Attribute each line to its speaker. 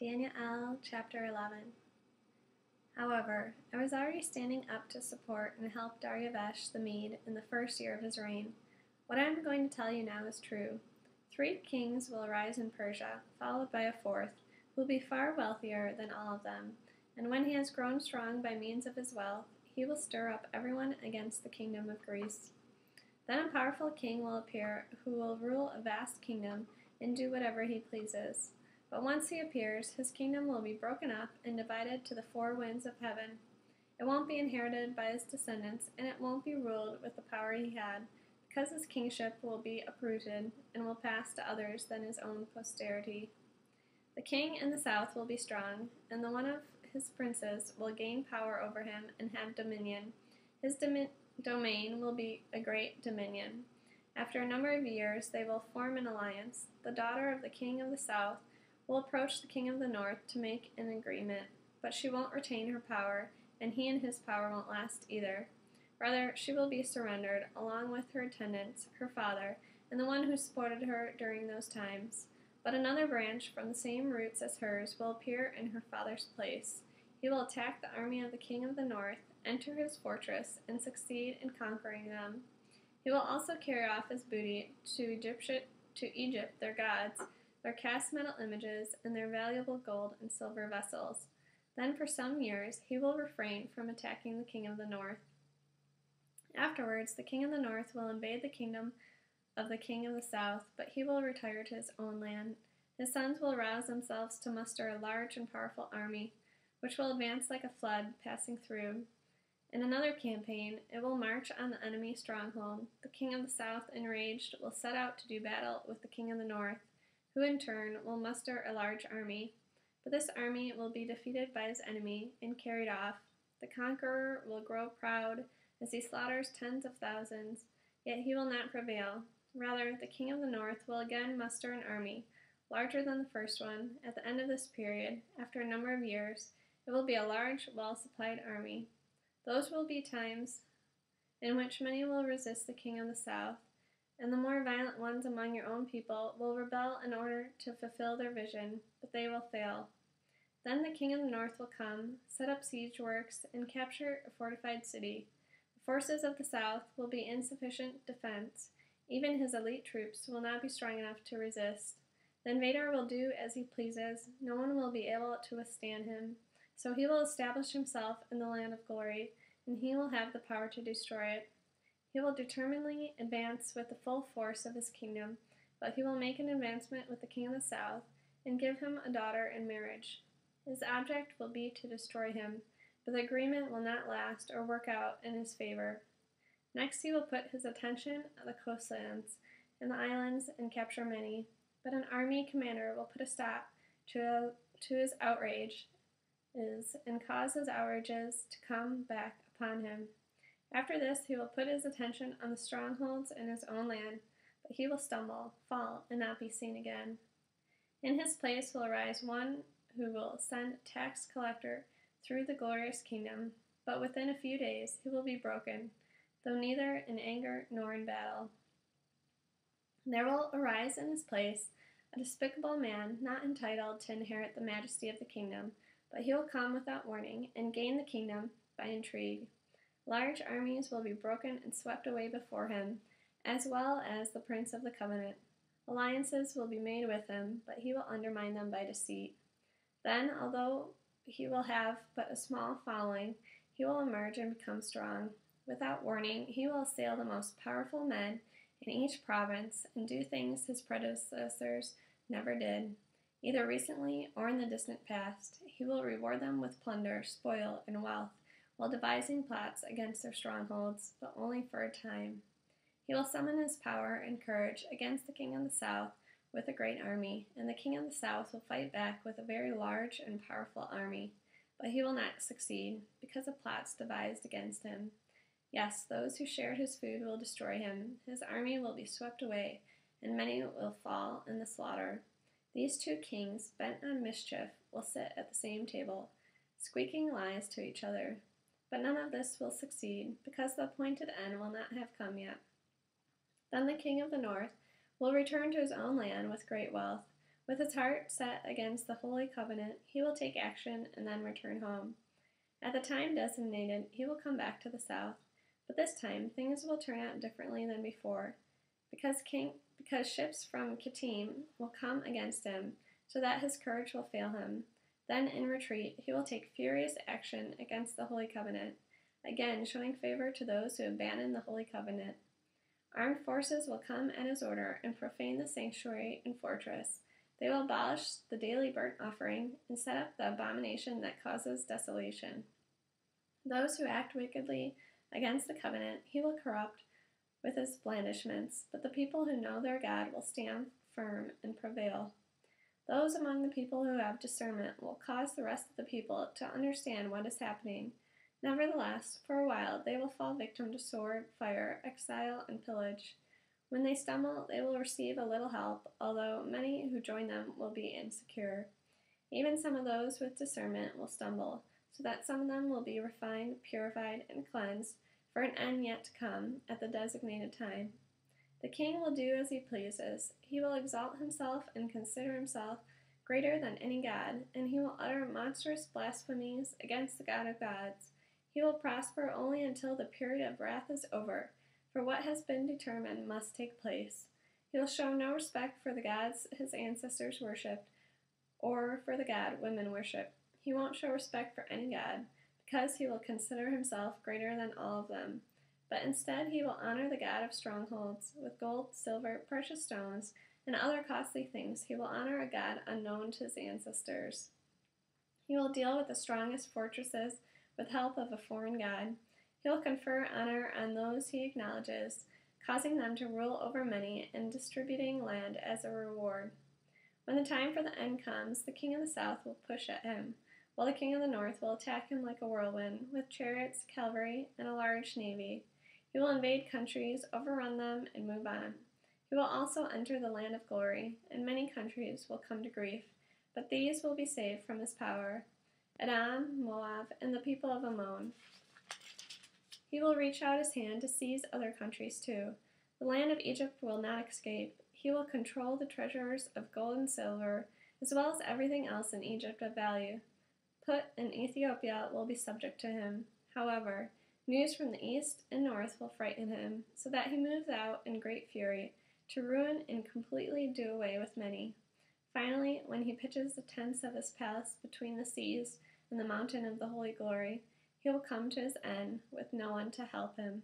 Speaker 1: Daniel chapter 11. However, I was already standing up to support and help Darius the Mede in the first year of his reign. What I am going to tell you now is true. 3 kings will arise in Persia, followed by a 4th, who will be far wealthier than all of them, and when he has grown strong by means of his wealth, he will stir up everyone against the kingdom of Greece. Then a powerful king will appear who will rule a vast kingdom and do whatever he pleases. But once he appears, his kingdom will be broken up and divided to the 4 winds of heaven. It won't be inherited by his descendants, and it won't be ruled with the power he had, because his kingship will be uprooted and will pass to others than his own posterity. The king in the south will be strong, and the one of his princes will gain power over him and have dominion. His domain will be a great dominion. After a number of years, they will form an alliance. The daughter of the king of the south will approach the king of the north to make an agreement, but she won't retain her power, and he and his power won't last either. Rather, she will be surrendered, along with her attendants, her father, and the one who supported her during those times. But another branch from the same roots as hers will appear in her father's place. He will attack the army of the king of the north, enter his fortress, and succeed in conquering them. He will also carry off his booty to Egypt, their gods, their cast metal images, and their valuable gold and silver vessels. Then for some years he will refrain from attacking the king of the north. Afterwards, the king of the north will invade the kingdom of the king of the south, but he will retire to his own land. His sons will rouse themselves to muster a large and powerful army, which will advance like a flood passing through. In another campaign, it will march on the enemy stronghold. The king of the south, enraged, will set out to do battle with the king of the north, who in turn will muster a large army. But this army will be defeated by his enemy and carried off. The conqueror will grow proud as he slaughters tens of thousands, yet he will not prevail. Rather, the king of the north will again muster an army, larger than the first one. At the end of this period, after a number of years, it will be a large, well-supplied army. Those will be times in which many will resist the king of the south, and the more violent ones among your own people will rebel in order to fulfill their vision, but they will fail. Then the king of the north will come, set up siege works, and capture a fortified city. The forces of the south will be insufficient defense. Even his elite troops will not be strong enough to resist. The invader will do as he pleases. No one will be able to withstand him. So he will establish himself in the land of glory, and he will have the power to destroy it. He will determinedly advance with the full force of his kingdom, but he will make an advancement with the king of the south and give him a daughter in marriage. His object will be to destroy him, but the agreement will not last or work out in his favor. Next he will put his attention on the coastlands and the islands and capture many, but an army commander will put a stop to his outrages and cause his outrages to come back upon him. After this, he will put his attention on the strongholds in his own land, but he will stumble, fall, and not be seen again. In his place will arise one who will send a tax collector through the glorious kingdom, but within a few days he will be broken, though neither in anger nor in battle. There will arise in his place a despicable man not entitled to inherit the majesty of the kingdom, but he will come without warning and gain the kingdom by intrigue. Large armies will be broken and swept away before him, as well as the prince of the covenant. Alliances will be made with him, but he will undermine them by deceit. Then, although he will have but a small following, he will emerge and become strong. Without warning, he will assail the most powerful men in each province and do things his predecessors never did. Either recently or in the distant past, he will reward them with plunder, spoil, and wealth, while devising plots against their strongholds, but only for a time. He will summon his power and courage against the king of the south with a great army, and the king of the south will fight back with a very large and powerful army, but he will not succeed, because of plots devised against him. Yes, those who shared his food will destroy him. His army will be swept away, and many will fall in the slaughter. These 2 kings, bent on mischief, will sit at the same table, squeaking lies to each other. But none of this will succeed, because the appointed end will not have come yet. Then the king of the north will return to his own land with great wealth, With his heart set against the holy covenant, he will take action and then return home. At the time designated, he will come back to the south, but this time things will turn out differently than before, because ships from Kittim will come against him, so that his courage will fail him. Then, in retreat, he will take furious action against the Holy Covenant, again showing favor to those who abandon the Holy Covenant. Armed forces will come at his order and profane the sanctuary and fortress. They will abolish the daily burnt offering and set up the abomination that causes desolation. Those who act wickedly against the covenant he will corrupt with his blandishments, but the people who know their God will stand firm and prevail. Those among the people who have discernment will cause the rest of the people to understand what is happening. Nevertheless, for a while they will fall victim to sword, fire, exile, and pillage. When they stumble, they will receive a little help, although many who join them will be insecure. Even some of those with discernment will stumble, so that some of them will be refined, purified, and cleansed for an end yet to come at the designated time. The king will do as he pleases. He will exalt himself and consider himself greater than any god, and he will utter monstrous blasphemies against the God of gods. He will prosper only until the period of wrath is over, for what has been determined must take place. He will show no respect for the gods his ancestors worshipped, or for the God women worship. He won't show respect for any god, because he will consider himself greater than all of them. But instead he will honor the God of strongholds. With gold, silver, precious stones, and other costly things, he will honor a God unknown to his ancestors. He will deal with the strongest fortresses with help of a foreign god. He will confer honor on those he acknowledges, causing them to rule over many and distributing land as a reward. When the time for the end comes, the king of the south will push at him, while the king of the north will attack him like a whirlwind, with chariots, cavalry, and a large navy. He will invade countries, overrun them, and move on. He will also enter the land of glory, and many countries will come to grief, but these will be saved from his power: Edom, Moab, and the people of Ammon. He will reach out his hand to seize other countries too. The land of Egypt will not escape. He will control the treasures of gold and silver, as well as everything else in Egypt of value. Put and Ethiopia will be subject to him. However, news from the east and north will frighten him, so that he moves out in great fury to ruin and completely do away with many. Finally, when he pitches the tents of his palace between the seas and the mountain of the holy glory, he will come to his end with no one to help him.